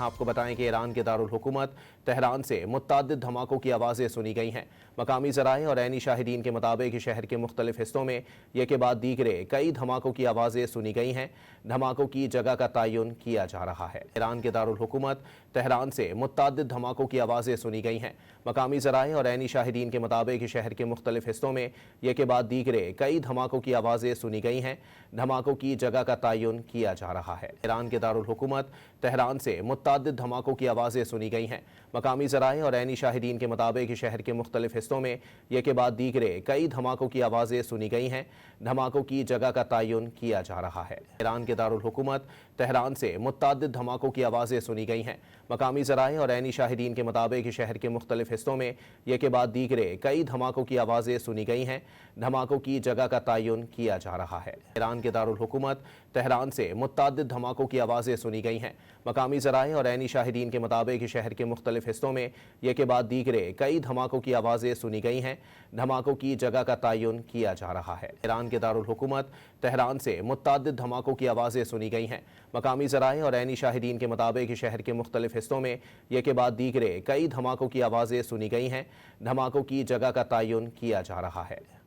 यहाँ आपको बताएं कि ईरान के दारुल हुकूमत तेहरान से मुत्तादिद धमाकों की आवाज़ें सुनी गई हैं। मकामी ज़राए और ऐनी शाहिदीन के मुताबिक शहर के मुख्तलिफ हिस्सों में एक के बाद दीगरे कई धमाकों की आवाज़ें सुनी गई हैं। धमाकों की जगह का तयन किया जा रहा है। ईरान के दारुल हुकूमत तेहरान से मुत्तादिद धमाकों की आवाज़ें सुनी गई हैं। मकामी ज़राए और ऐनी शाहिदीन के मुताबिक शहर के मुख्तलिफ हिस्सों में एक के बाद दीगरे कई धमाकों की आवाज़ें सुनी गई हैं। धमाकों की जगह का तयन किया जा रहा है। ईरान के दारुल हुकूमत तेहरान से मुत्तादिद धमाकों की आवाज़ें सुनी गई हैं। मकामी ज़राए और ऐनी शाहिदीन के मुताबिक शहर के मुख्तलिफ हिस्सों में एक के बाद दीगरे कई धमाकों की आवाज़ें सुनी गई हैं। धमाकों की जगह का तयन किया जा रहा है। ईरान के दारुल हुकूमत तेहरान से मुत्तादिद धमाकों की आवाज़ें सुनी गई हैं। मकामी ज़राए और ऐनी शाहिदीन के मुताबिक शहर के मुख्तलिफ हिस्सों में एक के बाद दीगरे कई धमाकों की आवाज़ें सुनी गई हैं। धमाकों की जगह का तयन किया जा रहा है। ईरान के दारुल हुकूमत तेहरान से मुत्तादिद धमाकों की आवाज़ें सुनी गई हैं। मकामी ज़राए और ऐनी शाहिदीन के मुताबिक शहर के मुख्तलिफ हिस्सों में एक के बाद दीगरे कई धमाकों की आवाज़ें सुनी गई हैं। धमाकों की जगह का तयन किया जा रहा है। ईरान के दारुल हुकूमत तेहरान से मुत्तादिद धमाकों की आवाज़ें सुनी गई हैं। मकामी ज़राए और ऐनी शाहिदीन के मुताबिक शहर के मुख्तलिफ हिस्सों में एक के बाद दीगरे कई धमाकों की आवाज़ें सुनी गई हैं। धमाकों की जगह का तयन किया जा रहा है।